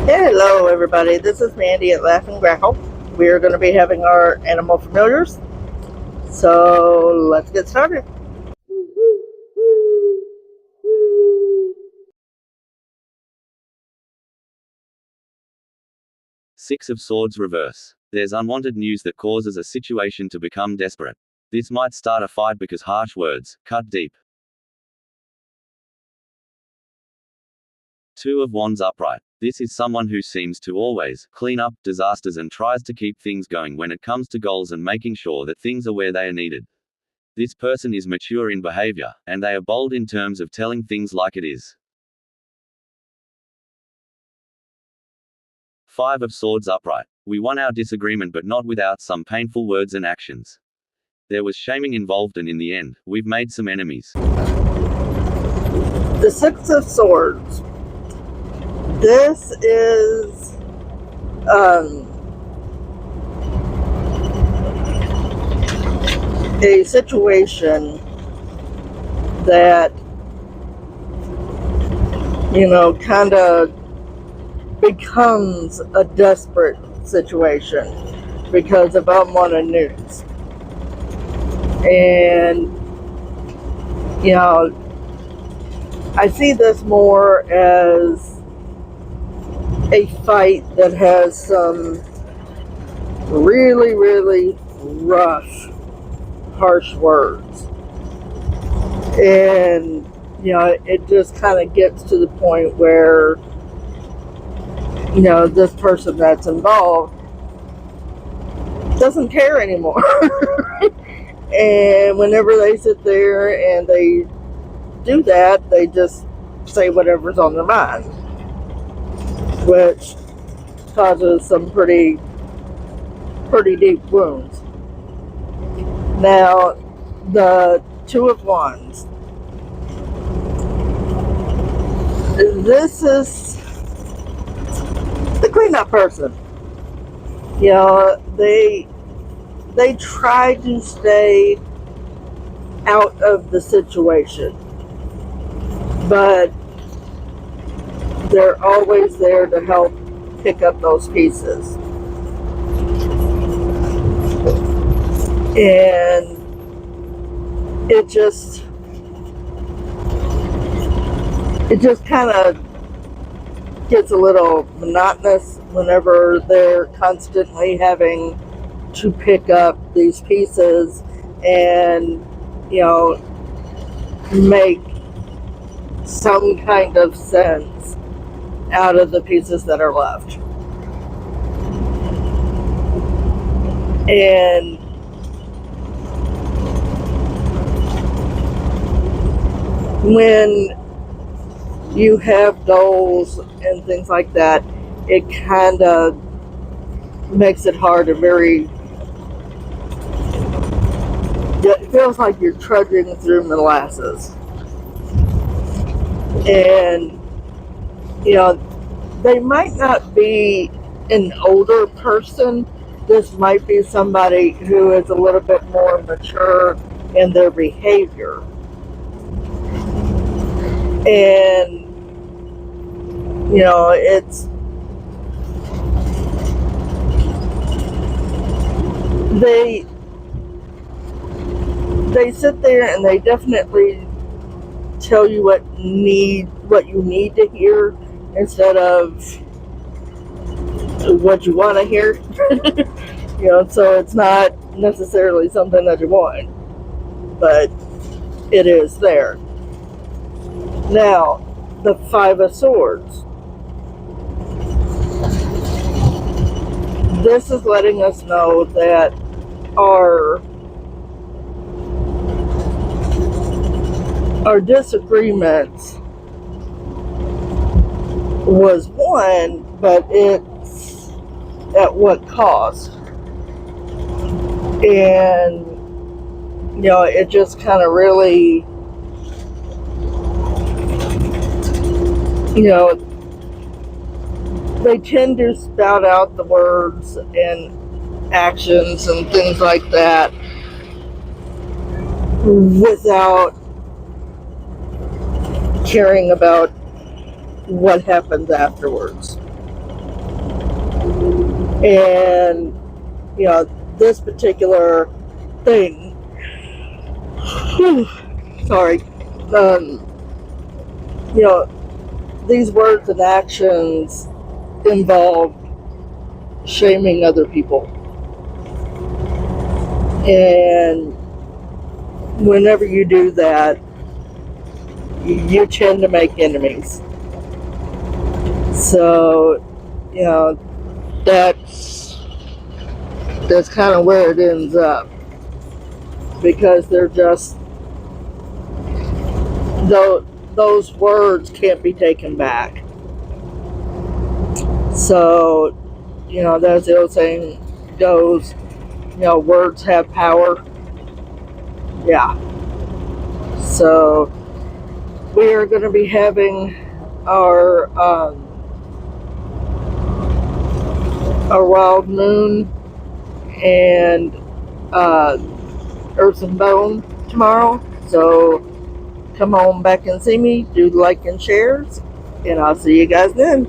Hello, everybody. This is Mandy at Laugh and Grackle. We are going to be having our animal familiars. So let's get started. Six of Swords reverse. There's unwanted news that causes a situation to become desperate. This might start a fight because harsh words cut deep. Two of Wands upright. This is someone who seems to always clean up disasters and tries to keep things going when it comes to goals and making sure that things are where they are needed. This person is mature in behavior, and they are bold in terms of telling things like it is. Five of Swords upright. We won our disagreement, but not without some painful words and actions. There was shaming involved, and in the end, we've made some enemies. The Six of Swords. This is a situation that, kind of becomes a desperate situation because of unwanted news. And, I see this more as a fight that has some really, really rough, harsh words. And, it just kind of gets to the point where, this person that's involved doesn't care anymore. And whenever they sit there and they do that, they just say whatever's on their mind, which causes some pretty deep wounds. Now, the Two of Wands. This is the cleanup person. They try to stay out of the situation, but they're always there to help pick up those pieces. And it just kind of gets a little monotonous whenever they're constantly having to pick up these pieces and, make some kind of sense out of the pieces that are left. And when you have goals and things like that, it kind of makes it hard and it feels like you're trudging through molasses. And, they might not be an older person. This might be somebody who is a little bit more mature in their behavior. And, it's they sit there and they definitely tell you what you need to hear instead of what you want to hear. So it's not necessarily something that you want, but it is there. Now, the Five of Swords. This is letting us know that our disagreements was won, but it's at what cost? And, it just kind of really, they tend to spout out the words and actions and things like that without caring about what happens afterwards. And, this particular thing, sorry, um, you know, these words and actions involve shaming other people. And whenever you do that, you tend to make enemies. So, that's kind of where it ends up, because they're just those words can't be taken back. So, as the old saying goes, words have power. Yeah. So we are going to be having our wild moon and Earth and Bone tomorrow. So come on back and see me. Do like and shares, and I'll see you guys then.